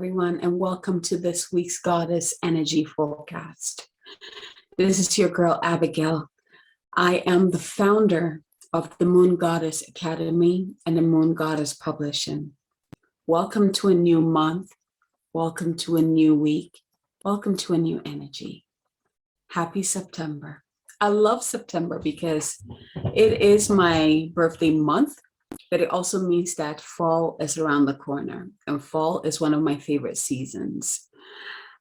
everyone, and welcome to this week's Goddess Energy Forecast. This is your girl, Abigail. I am the founder of the Moon Goddess Academy and the Moon Goddess Publishing. Welcome to a new month. Welcome to a new week. Welcome to a new energy. Happy September. I love September because it is my birthday month, but it also means that fall is around the corner, and fall is one of my favorite seasons.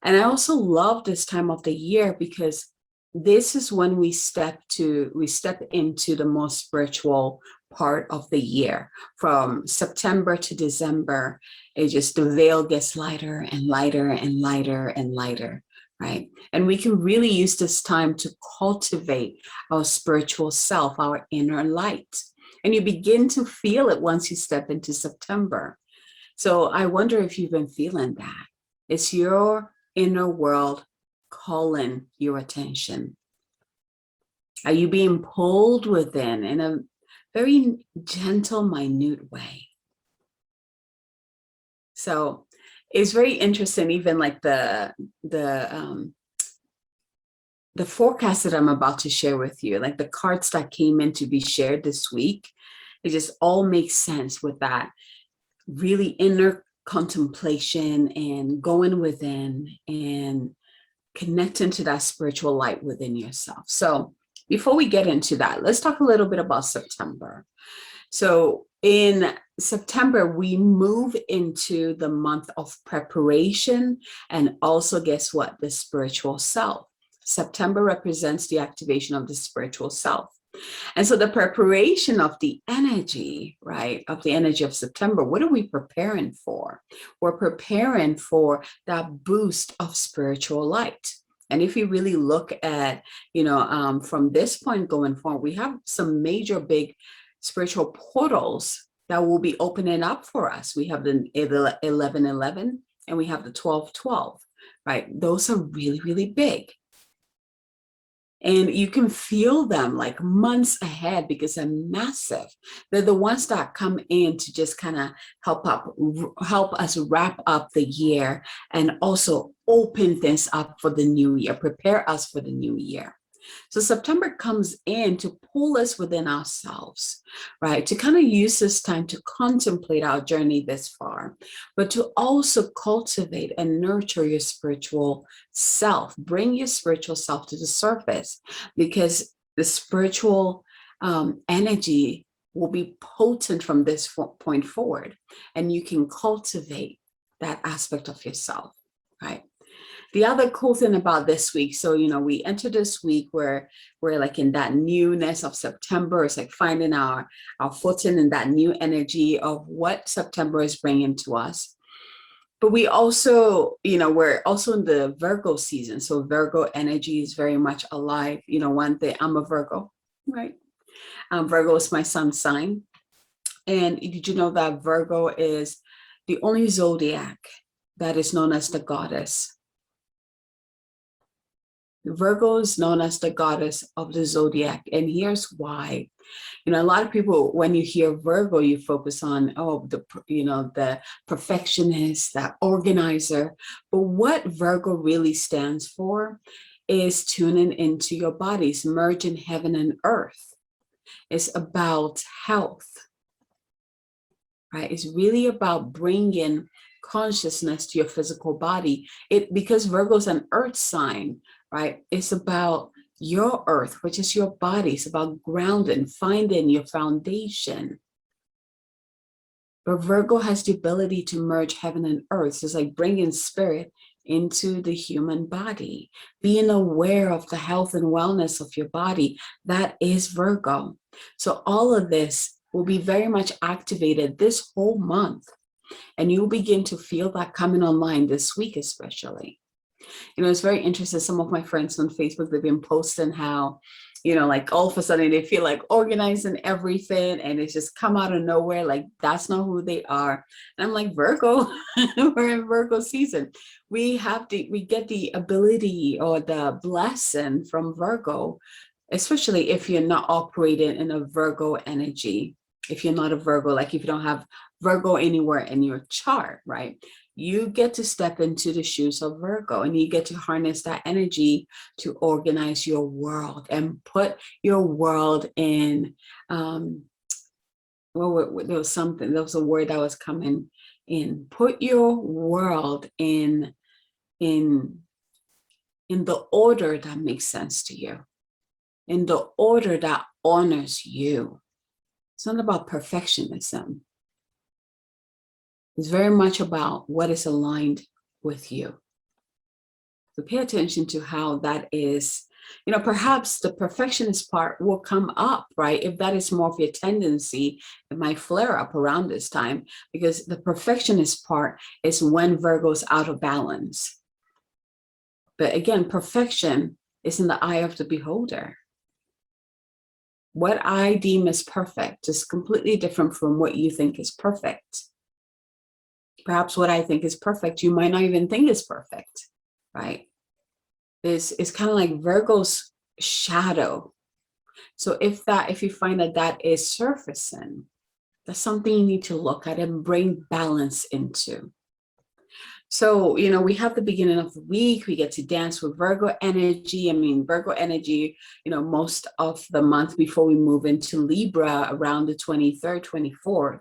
And I also love this time of the year because this is when we step into the most spiritual part of the year. From September to December, the veil gets lighter and lighter and lighter and lighter, right? And we can really use this time to cultivate our spiritual self, our inner light. And you begin to feel it once you step into September. So I wonder if you've been feeling that. It's your inner world calling your attention. Are you being pulled within in a very gentle, minute way? So it's very interesting, even like the forecast that I'm about to share with you, like the cards that came in to be shared this week, it just all makes sense with that really inner contemplation and going within and connecting to that spiritual light within yourself. So before we get into that, let's talk a little bit about September. So in September, we move into the month of preparation and also, guess what? The spiritual self. September represents the activation of the spiritual self. And so the preparation of the energy, right, of the energy of September, what are we preparing for? We're preparing for that boost of spiritual light. And if you really look at, from this point going forward, we have some major big spiritual portals that will be opening up for us. We have the 11:11 and we have the 12:12, right? Those are really, really big. And you can feel them like months ahead because they're massive. They're the ones that come in to just kind of help us wrap up the year and also open things up for the new year, prepare us for the new year. So September comes in to pull us within ourselves, right? To kind of use this time to contemplate our journey this far, but to also cultivate and nurture your spiritual self. Bring your spiritual self to the surface because the spiritual energy will be potent from this point forward, and you can cultivate that aspect of yourself, right? The other cool thing about this week, so, we enter this week where we're like in that newness of September. It's like finding our footing in that new energy of what September is bringing to us. But we also, we're also in the Virgo season. So Virgo energy is very much alive. One thing, I'm a Virgo, right? Virgo is my sun sign. And did you know that Virgo is the only zodiac that is known as the goddess? Virgo is known as the goddess of the zodiac. And here's why. A lot of people, when you hear Virgo, you focus on, the perfectionist, that organizer. But what Virgo really stands for is tuning into your bodies, merging heaven and earth. It's about health, right? It's really about bringing consciousness to your physical body. Because Virgo is an earth sign, right? It's about your earth, which is your body. It's about grounding, finding your foundation. But Virgo has the ability to merge heaven and earth. So it's like bringing spirit into the human body, being aware of the health and wellness of your body. That is Virgo. So all of this will be very much activated this whole month. And you'll begin to feel that coming online this week, especially. It's very interesting. Some of my friends on Facebook, they've been posting how, like all of a sudden they feel like organizing everything and it's just come out of nowhere. Like that's not who they are. And I'm like, Virgo, we're in Virgo season. We get the ability or the blessing from Virgo, especially if you're not operating in a Virgo energy. If you're not a Virgo, like if you don't have Virgo anywhere in your chart, right? You get to step into the shoes of Virgo, and you get to harness that energy to organize your world and put your world in, there was a word that was coming in. Put your world in the order that makes sense to you, in the order that honors you. It's not about perfectionism. It's very much about what is aligned with you. So pay attention to how that is. Perhaps the perfectionist part will come up, right? If that is more of your tendency, it might flare up around this time, because the perfectionist part is when Virgo's out of balance. But again, perfection is in the eye of the beholder. What I deem as perfect is completely different from what you think is perfect. Perhaps what I think is perfect, you might not even think is perfect, right? It's kind of like Virgo's shadow. So if you find that is surfacing, that's something you need to look at and bring balance into. So, we have the beginning of the week. We get to dance with Virgo energy. Virgo energy, most of the month before we move into Libra around the 23rd, 24th.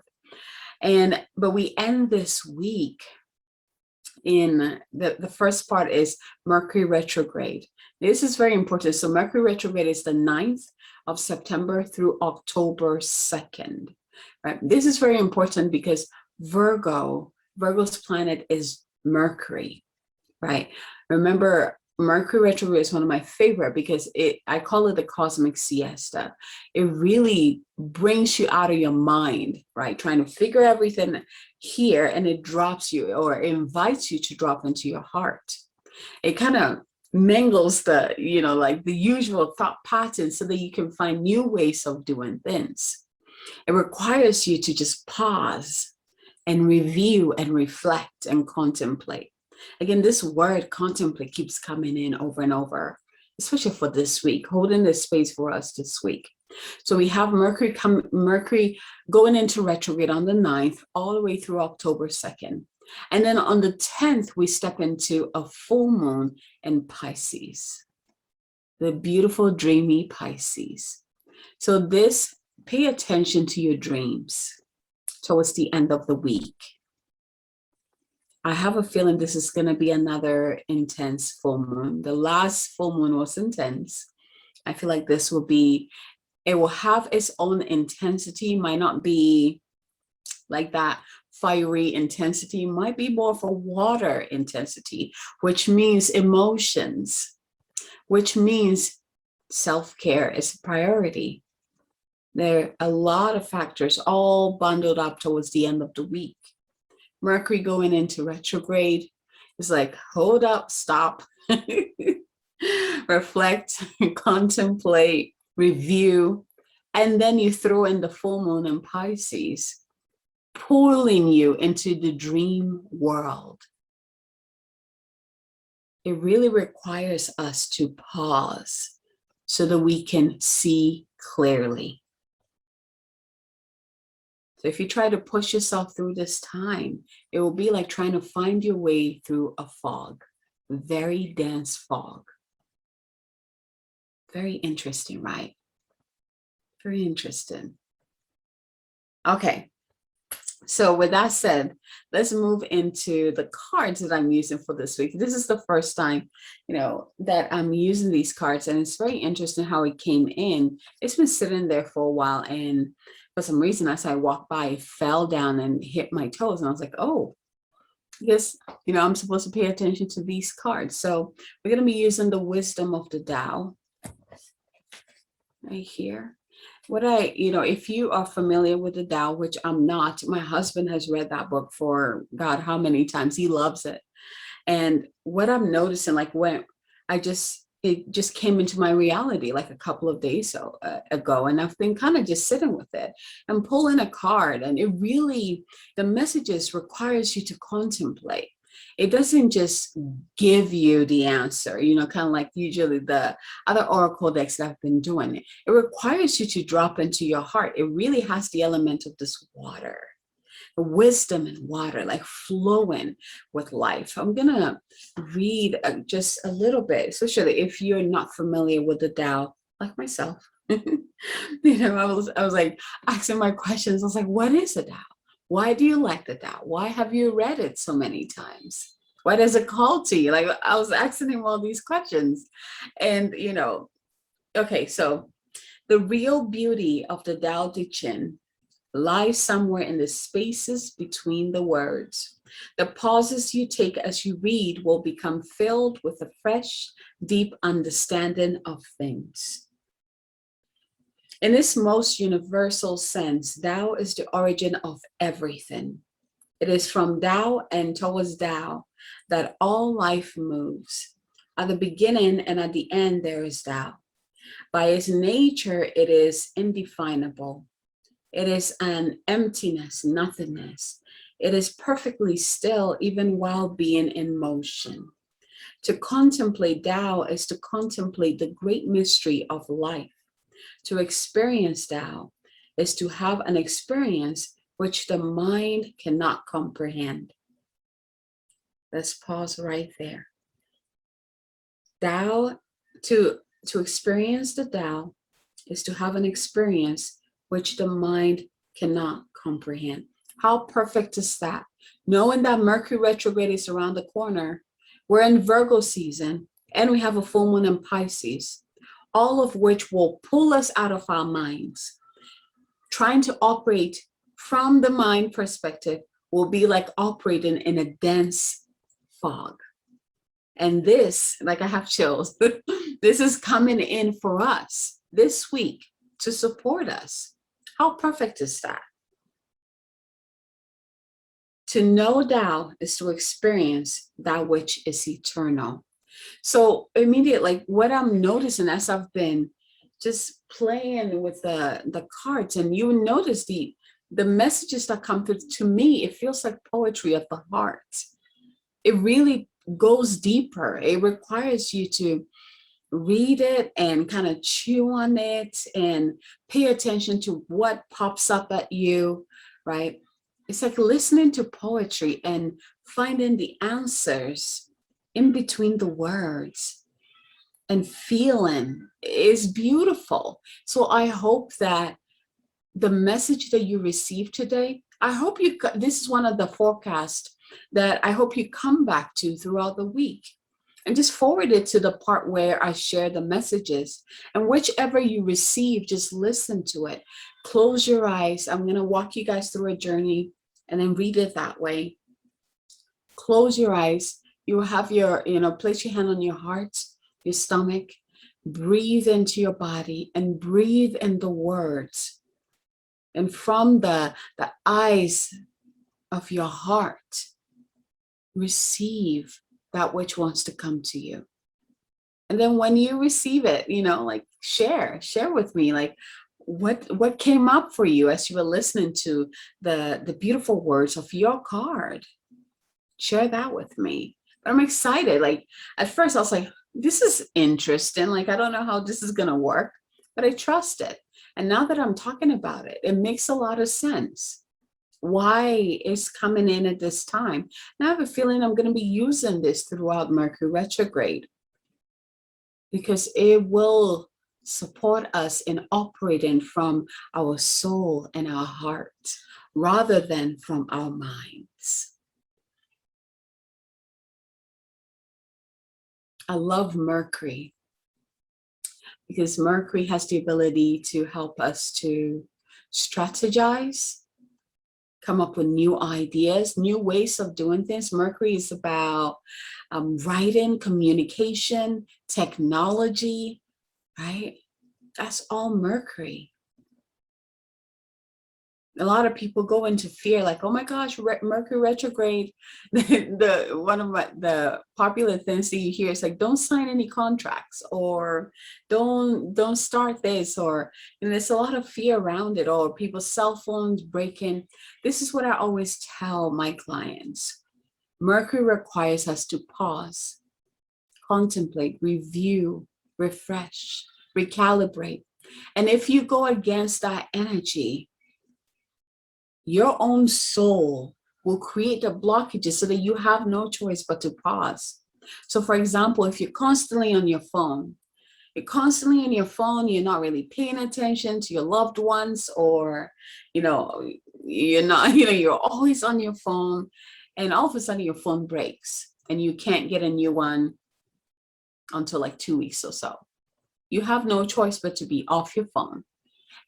But we end this week in the first part is Mercury Retrograde. This is very important. So Mercury Retrograde is the 9th of September through October 2nd. Right? This is very important because Virgo's planet is Mercury, right? Remember, Mercury retrograde is one of my favorite because I call it the cosmic siesta. It really brings you out of your mind, right? Trying to figure everything here, and it drops you, or invites you to drop into your heart. It kind of mingles the, like the usual thought patterns so that you can find new ways of doing things. It requires you to just pause and review and reflect and contemplate. Again, this word contemplate keeps coming in over and over, especially for this week, holding this space for us this week. So we have Mercury going into retrograde on the 9th, all the way through October 2nd. And then on the 10th, we step into a full moon in Pisces, the beautiful, dreamy Pisces. So pay attention to your dreams towards the end of the week. I have a feeling this is going to be another intense full moon. The last full moon was intense. I feel like this it will have its own intensity, might not be like that fiery intensity, might be more for water intensity, which means emotions, which means self-care is a priority. There are a lot of factors all bundled up towards the end of the week. Mercury going into retrograde is like, hold up, stop, reflect, contemplate, review, and then you throw in the full moon in Pisces, pulling you into the dream world. It really requires us to pause so that we can see clearly. So if you try to push yourself through this time, it will be like trying to find your way through a fog, very dense fog. Very interesting, right? Very interesting. Okay. So with that said, let's move into the cards that I'm using for this week. This is the first time, that I'm using these cards, and it's very interesting how it came in. It's been sitting there for a while, and for some reason, as I walked by, it fell down and hit my toes, and I was like, oh, I guess, I'm supposed to pay attention to these cards. So we're going to be using the Wisdom of the Tao right here. If you are familiar with the Tao, which I'm not, my husband has read that book for God, how many times? He loves it. And what I'm noticing, like when it just came into my reality like a couple of days ago, and I've been kind of just sitting with it and pulling a card, and the messages requires you to contemplate. It doesn't just give you the answer, kind of like usually the other oracle decks that I've been doing. It requires you to drop into your heart. It really has the element of this water. wisdom and water, like flowing with life. I'm gonna read just a little bit, especially if you're not familiar with the Tao, like myself. I was like asking my questions. I was like, what is the Tao? Why do you like the Tao? Why have you read it so many times? Why does it call to you? Like I was asking him all these questions. And okay, so the real beauty of the Tao Te Ching lies somewhere in the spaces between the words. The pauses you take as you read will become filled with a fresh, deep understanding of things. In its most universal sense, Tao is the origin of everything. It is from Tao and towards Tao that all life moves. At the beginning and at the end, there is Tao. By its nature, it is indefinable. It is an emptiness, nothingness. It is perfectly still, even while being in motion. To contemplate Tao is to contemplate the great mystery of life. To experience Tao is to have an experience which the mind cannot comprehend. Let's pause right there. Tao, to experience the Tao is to have an experience which the mind cannot comprehend. How perfect is that? Knowing that Mercury retrograde is around the corner, we're in Virgo season, and we have a full moon in Pisces, all of which will pull us out of our minds. Trying to operate from the mind perspective will be like operating in a dense fog. And this, like I have chills, this is coming in for us this week to support us. How perfect is that? To know Tao is to experience that which is eternal. So immediately, like what I'm noticing as I've been just playing with the cards, and you notice the messages that come through to me, it feels like poetry of the heart. It really goes deeper. It requires you to read it and kind of chew on it and pay attention to what pops up at you, right? It's like listening to poetry and finding the answers in between the words and feeling is beautiful. So I hope that the message that you received today, I hope this is one of the forecasts that I hope you come back to throughout the week. And just forward it to the part where I share the messages. And whichever you receive, just listen to it. Close your eyes. I'm going to walk you guys through a journey and then read it that way. Close your eyes. You will have your, place your hand on your heart, your stomach. Breathe into your body and breathe in the words. And from the eyes of your heart, receive that which wants to come to you. And then when you receive it, like share with me, like what came up for you as you were listening to the beautiful words of your card. Share that with me. But I'm excited. Like at first I was like, this is interesting. Like, I don't know how this is going to work, but I trust it. And now that I'm talking about it, it makes a lot of sense. Why it's coming in at this time. And I have a feeling I'm going to be using this throughout Mercury retrograde because it will support us in operating from our soul and our heart rather than from our minds. I love Mercury because Mercury has the ability to help us to strategize, come up with new ideas, new ways of doing things. Mercury is about writing, communication, technology, right? That's all Mercury. A lot of people go into fear, like, oh my gosh, Mercury retrograde. One of the popular things that you hear is like, don't sign any contracts, or don't start this, or there's a lot of fear around it, or people's cell phones breaking. This is what I always tell my clients. Mercury requires us to pause, contemplate, review, refresh, recalibrate. And if you go against that energy, Your own soul will create the blockages so that you have no choice but to pause. So for example, if you're constantly on your phone, you're not really paying attention to your loved ones, or, you're not, you're always on your phone, and all of a sudden your phone breaks and you can't get a new one until like 2 weeks or so. You have no choice but to be off your phone.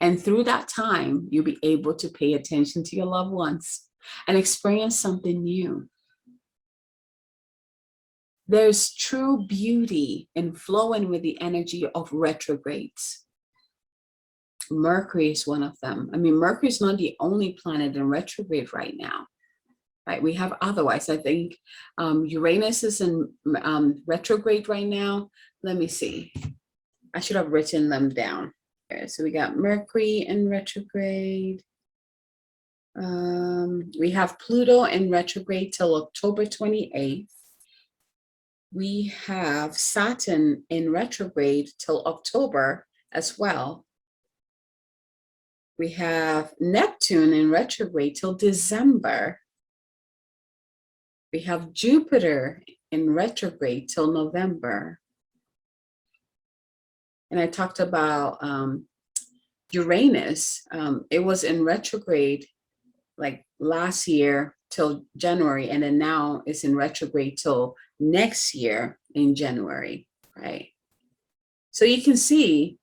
And through that time, you'll be able to pay attention to your loved ones and experience something new. There's true beauty in flowing with the energy of retrogrades. Mercury is one of them. I mean, Mercury is not the only planet in retrograde right now, right? We have otherwise. I think Uranus is in retrograde right now. Let me see. I should have written them down. So we got Mercury in retrograde. We have Pluto in retrograde till October 28th. We have Saturn in retrograde till October as well. We have Neptune in retrograde till December. We have Jupiter in retrograde till November. And I talked about Uranus. It was in retrograde like last year till January, and then now it's in retrograde till next year in January, right? So you can see,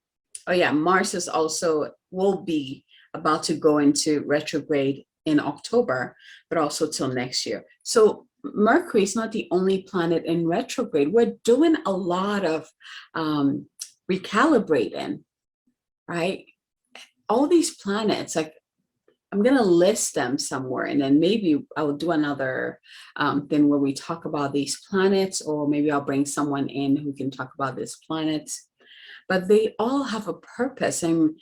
oh yeah, Mars is also will be about to go into retrograde in October, but also till next year. So Mercury is not the only planet in retrograde. We're doing a lot of recalibrating, right? All these planets, like, I'm going to list them somewhere, and then maybe I'll do another thing where we talk about these planets, or maybe I'll bring someone in who can talk about these planets. But they all have a purpose and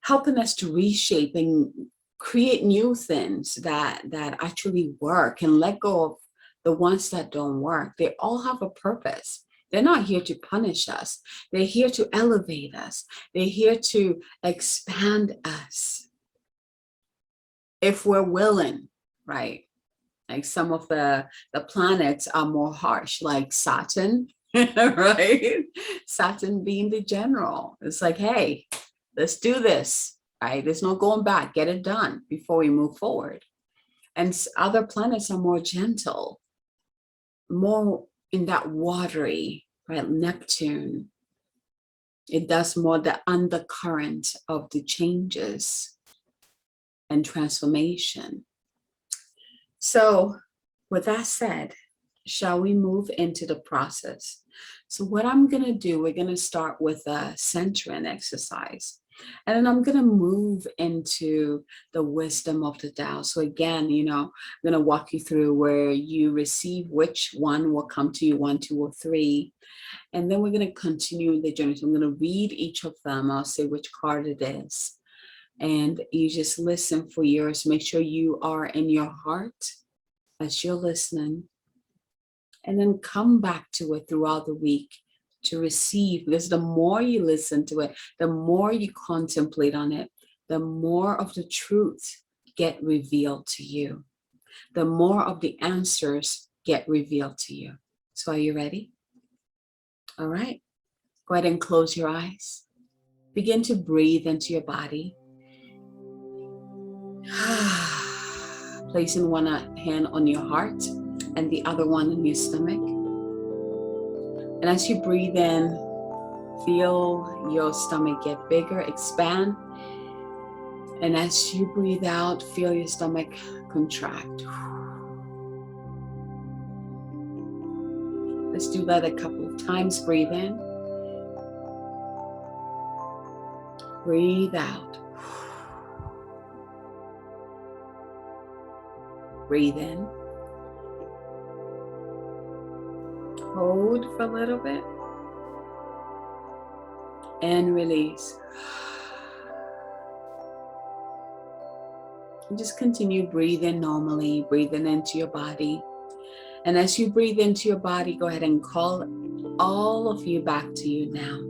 helping us to reshape and create new things that actually work, and let go of the ones that don't work. They all have a purpose. They're not here to punish us. They're here to elevate us. They're here to expand us, if we're willing, right? Like some of the planets are more harsh, like Saturn, right? Saturn being the general. It's like, hey, let's do this, right? There's no going back. Get it done before we move forward. And other planets are more gentle, more in that watery, right? Neptune. It does more the undercurrent of the changes and transformation. So with that said, shall we move into the process? So what I'm going to do, we're going to start with a centering exercise. And then I'm going to move into the wisdom of the Tao. So again, I'm going to walk you through where you receive which one will come to you, 1, 2, or 3. And then we're going to continue the journey. So I'm going to read each of them. I'll say which card it is. And you just listen for yours. Make sure you are in your heart as you're listening. And then come back to it throughout the week to receive. Because the more you listen to it, the more you contemplate on it, the more of the truth get revealed to you. The more of the answers get revealed to you. So are you ready? All right. Go ahead and close your eyes. Begin to breathe into your body. Placing one hand on your heart and the other one on your stomach. And as you breathe in, feel your stomach get bigger, expand. And as you breathe out, feel your stomach contract. Let's do that a couple of times. Breathe in. Breathe out. Breathe in. Hold for a little bit. And release. And just continue breathing normally, breathing into your body. And as you breathe into your body, go ahead and call all of you back to you now.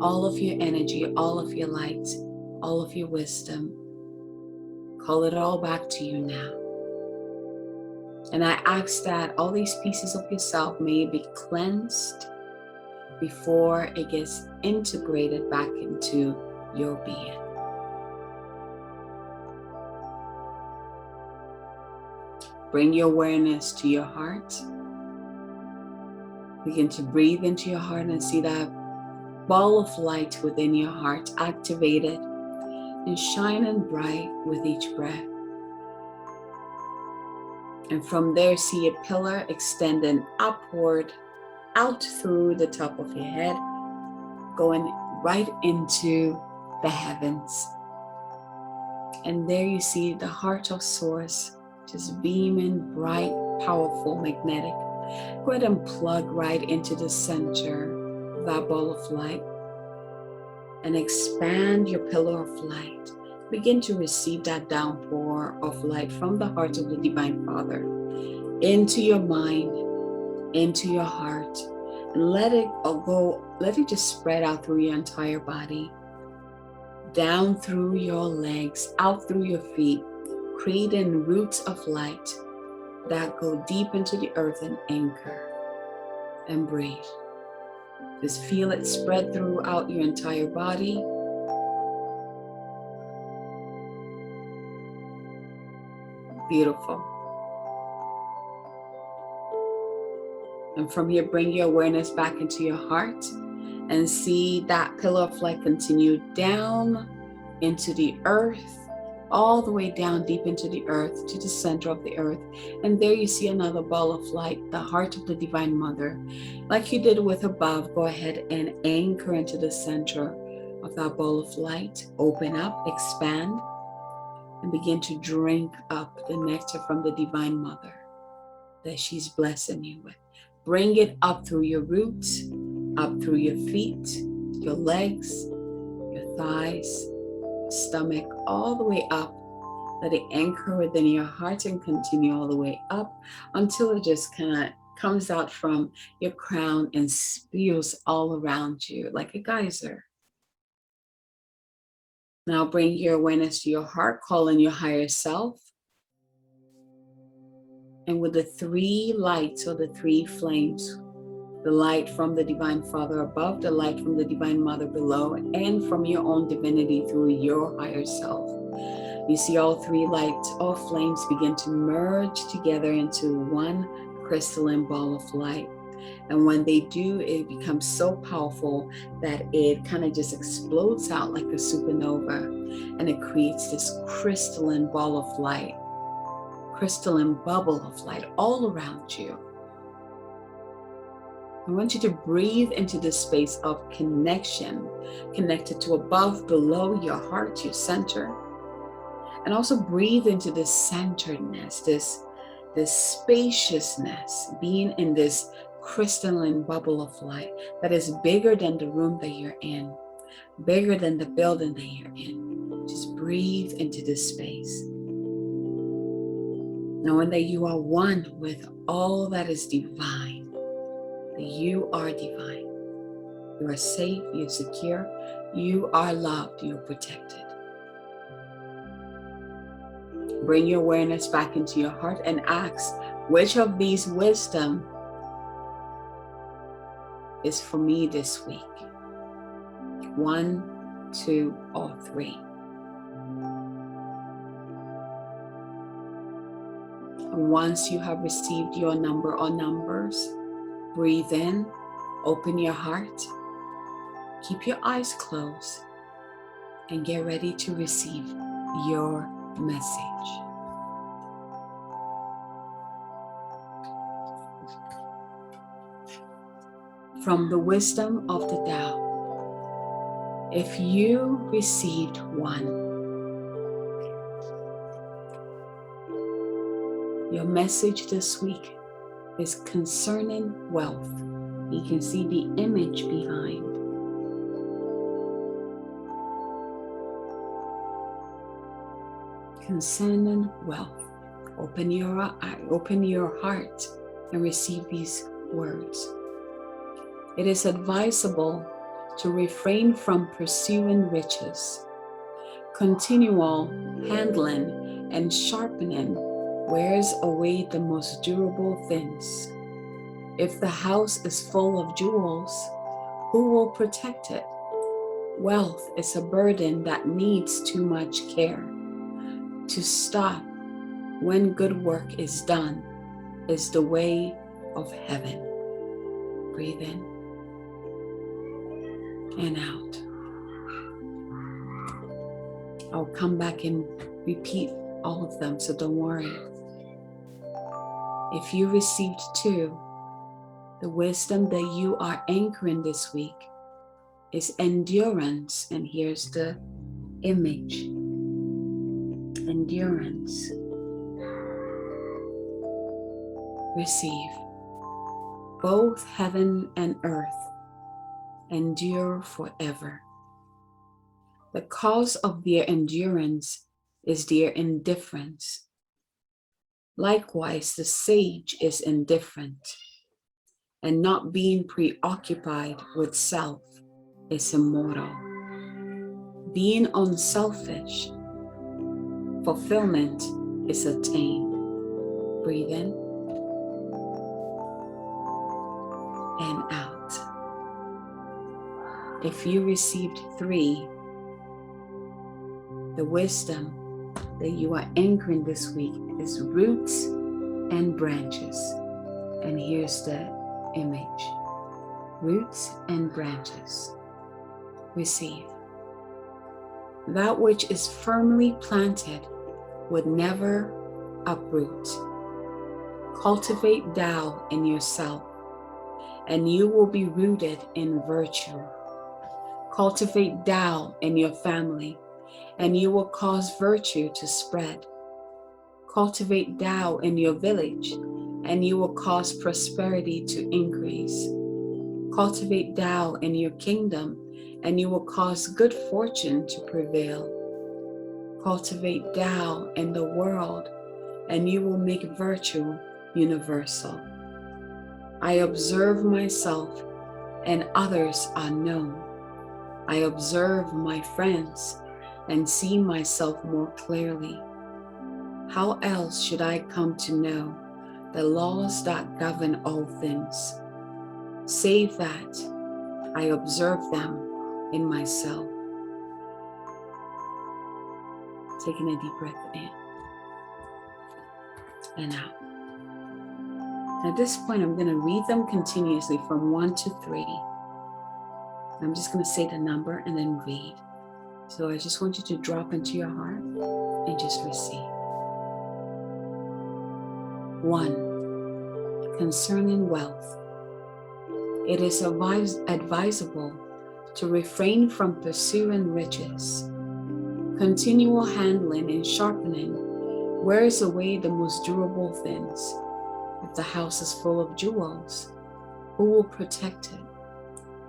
All of your energy, all of your light, all of your wisdom. Call it all back to you now. And I ask that all these pieces of yourself may be cleansed before it gets integrated back into your being. Bring your awareness to your heart. Begin to breathe into your heart and see that ball of light within your heart activated and shining bright with each breath. And from there, see a pillar extending upward, out through the top of your head, going right into the heavens. And there you see the heart of Source, just beaming bright, powerful, magnetic. Go ahead and plug right into the center of that ball of light and expand your pillar of light. Begin to receive that downpour of light from the heart of the Divine Father into your mind, into your heart, and let it just spread out through your entire body, down through your legs, out through your feet, creating roots of light that go deep into the earth and anchor and breathe. Just feel it spread throughout your entire body. Beautiful. And from here, bring your awareness back into your heart and see that pillar of light continue down into the earth, all the way down deep into the earth to the center of the earth. And there you see another ball of light, the heart of the Divine Mother. Like you did with above, go ahead and anchor into the center of that ball of light. Open up, expand, and begin to drink up the nectar from the Divine Mother that she's blessing you with. Bring it up through your roots, up through your feet, your legs, your thighs, stomach, all the way up. Let it anchor within your heart and continue all the way up until it just kind of comes out from your crown and spews all around you like a geyser. Now bring your awareness to your heart, call in your higher self. And with the three lights or the three flames, the light from the Divine Father above, the light from the Divine Mother below, and from your own divinity through your higher self. You see all three lights, all flames begin to merge together into one crystalline ball of light. And when they do, it becomes so powerful that it kind of just explodes out like a supernova, and it creates this crystalline ball of light, crystalline bubble of light all around you. I want you to breathe into this space of connection, connected to above, below, your heart, your center. And also breathe into this centeredness, this spaciousness, being in this crystalline bubble of light that is bigger than the room that you're in, bigger than the building that you're in. Just breathe into this space, knowing that you are one with all that is divine, that you are divine. You are safe, you're secure, you are loved, you're protected. Bring your awareness back into your heart and ask, which of these wisdom is for me this week? 1, 2, or 3. And once you have received your number or numbers, breathe in, open your heart, keep your eyes closed, and get ready to receive your message. From the wisdom of the Tao, if you received 1, your message this week is concerning wealth. You can see the image behind. Concerning wealth. Open your heart and receive these words. It is advisable to refrain from pursuing riches, continual handling and sharpening wears away the most durable things. If the house is full of jewels, who will protect it? Wealth is a burden that needs too much care. To stop when good work is done is the way of heaven. Breathe in and out. I'll come back and repeat all of them, so don't worry. If you received 2, the wisdom that you are anchoring this week is endurance, and here's the image. Endurance. Receive. Both heaven and earth endure forever. The cause of their endurance is their indifference. Likewise, the sage is indifferent, and not being preoccupied with self is immortal. Being unselfish, fulfillment is attained. Breathe in and out. If you received 3, the wisdom that you are anchoring this week is roots and branches. And here's the image. Roots and branches. Receive. That which is firmly planted would never uproot. Cultivate Tao in yourself, and you will be rooted in virtue. Cultivate Tao in your family, and you will cause virtue to spread. Cultivate Tao in your village, and you will cause prosperity to increase. Cultivate Tao in your kingdom, and you will cause good fortune to prevail. Cultivate Tao in the world, and you will make virtue universal. I observe myself, and others are known. I observe my friends, and see myself more clearly. How else should I come to know the laws that govern all things, save that I observe them in myself? Taking a deep breath in and out. At this point, I'm going to read them continuously from 1 to 3. I'm just going to say the number and then read. So I just want you to drop into your heart and just receive. 1. Concerning wealth. It is advisable to refrain from pursuing riches. Continual handling and sharpening wears away the most durable things. If the house is full of jewels, who will protect it?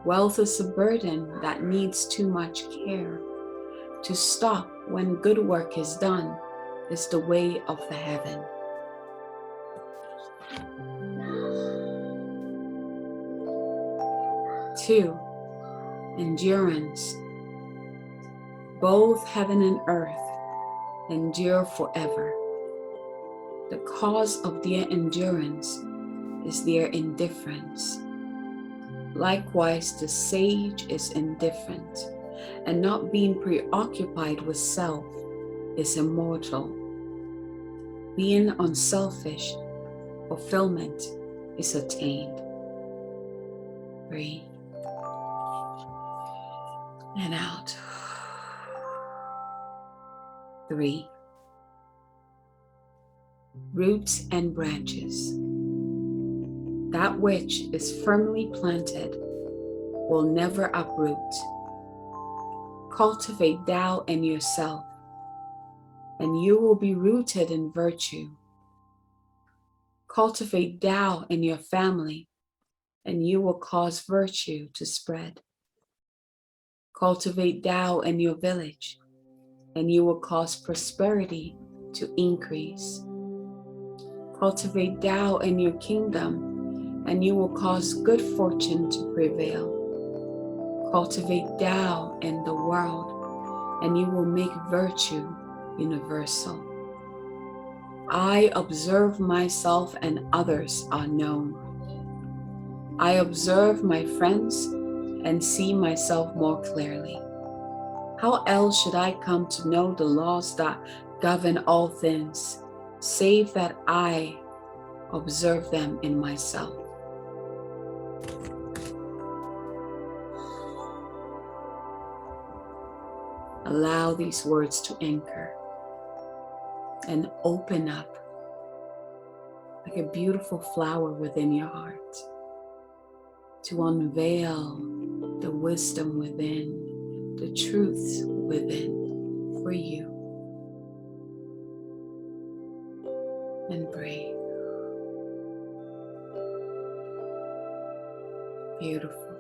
Wealth is a burden that needs too much care. To stop when good work is done is the way of the heaven. 2. Endurance. Both heaven and earth endure forever. The cause of their endurance is their indifference. Likewise, the sage is indifferent, and not being preoccupied with self is immortal. Being unselfish, fulfillment is attained. Breathe and out. 3. Roots and branches. That which is firmly planted will never uproot. Cultivate Tao in yourself, and you will be rooted in virtue. Cultivate Tao in your family, and you will cause virtue to spread. Cultivate Tao in your village, and you will cause prosperity to increase. Cultivate Tao in your kingdom, and you will cause good fortune to prevail. Cultivate Tao in the world, and you will make virtue universal. I observe myself and others are known. I observe my friends and see myself more clearly. How else should I come to know the laws that govern all things, save that I observe them in myself? Allow these words to anchor and open up like a beautiful flower within your heart to unveil the wisdom within, the truths within for you. And breathe. Beautiful.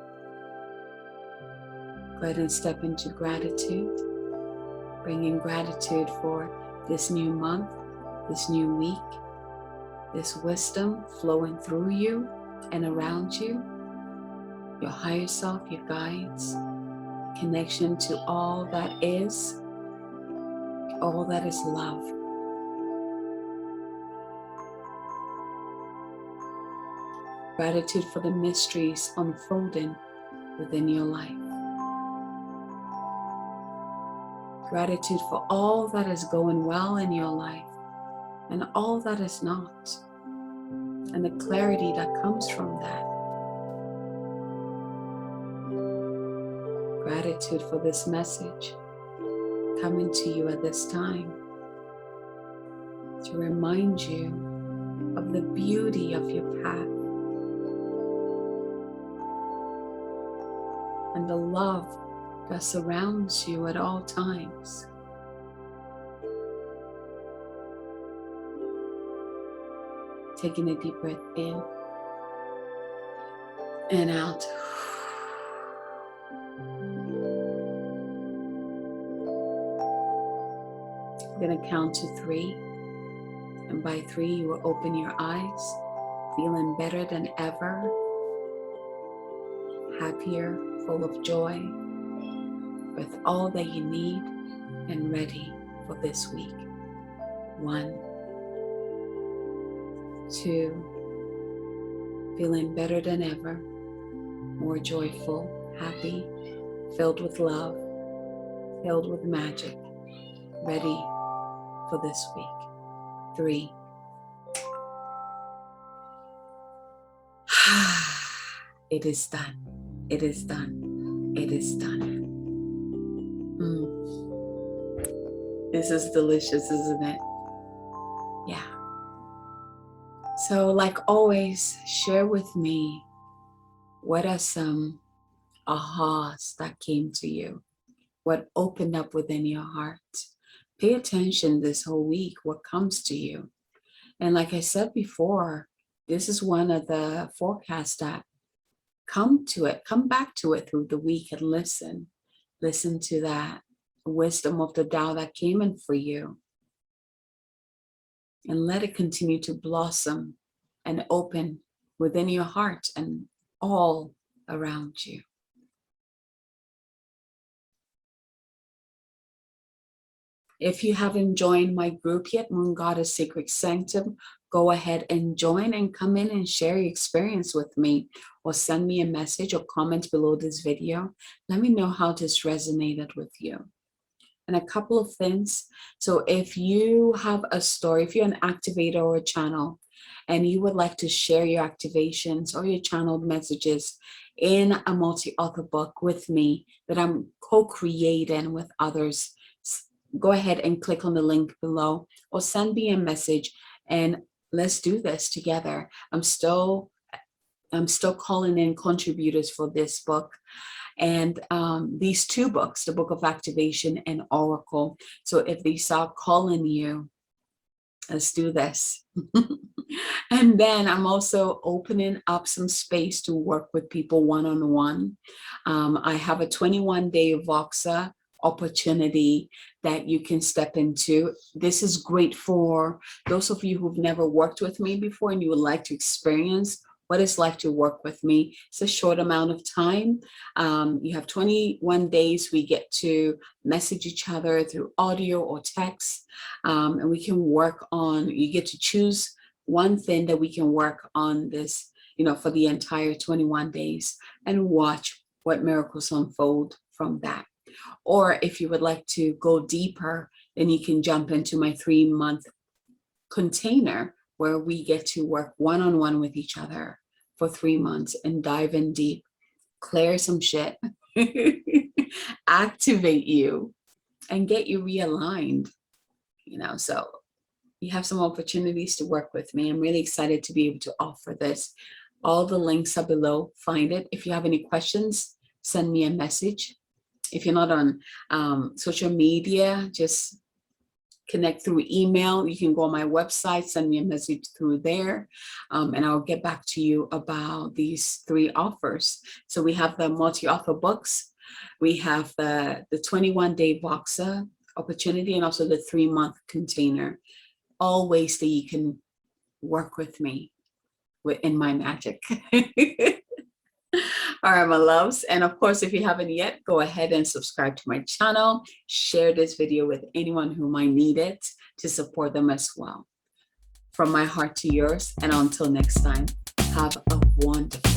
Go ahead and step into gratitude. Bring in gratitude for this new month, this new week, this wisdom flowing through you and around you, your higher self, your guides, connection to all that is love. Gratitude for the mysteries unfolding within your life. Gratitude for all that is going well in your life and all that is not, and the clarity that comes from that. Gratitude for this message coming to you at this time to remind you of the beauty of your path and the love that surrounds you at all times. Taking a deep breath in and out. I'm going to count to 3. And by 3, you will open your eyes, feeling better than ever, happier, full of joy, with all that you need and ready for this week. 1, 2, feeling better than ever, more joyful, happy, filled with love, filled with magic, ready for this week. 3. It is done. It is done. It is done. This is delicious, isn't it? Yeah. So, like always, share with me what are some ahas that came to you, what opened up within your heart. Pay attention this whole week, what comes to you. And like I said before, this is one of the forecasts that come back to it through the week and listen to that wisdom of the Tao that came in for you. And let it continue to blossom and open within your heart and all around you. If you haven't joined my group yet, Moon Goddess Sacred Sanctum, go ahead and join and come in and share your experience with me, or send me a message or comment below this video. Let me know how this resonated with you. And a couple of things. So if you have a story, if you're an activator or a channel, and you would like to share your activations or your channeled messages in a multi-author book with me that I'm co-creating with others, go ahead and click on the link below or send me a message and let's do this together. I'm still calling in contributors for this book. And these 2 books, the Book of Activation and Oracle. So if these are calling you, let's do this. And then I'm also opening up some space to work with people one-on-one. I have a 21-day Voxa opportunity that you can step into. This is great for those of you who've never worked with me before and you would like to experience what it's like to work with me. It's a short amount of time. You have 21 days. We get to message each other through audio or text, and we can work on, you get to choose one thing that we can work on this, for the entire 21 days and watch what miracles unfold from that. Or if you would like to go deeper, then you can jump into my 3-month container where we get to work one-on-one with each other for 3 months and dive in deep, clear some shit, activate you, and get you realigned. So you have some opportunities to work with me. I'm really excited to be able to offer this. All the links are below. Find it. If you have any questions, send me a message. If you're not on social media, just connect through email. You can go on my website, send me a message through there, and I'll get back to you about these 3 offers. So we have the multi-offer books, we have the 21-day Voxa opportunity, and also the 3-month container. All ways that you can work with me in my magic. All right, my loves. And of course, if you haven't yet, go ahead and subscribe to my channel. Share this video with anyone who might need it to support them as well. From my heart to yours. And until next time, have a wonderful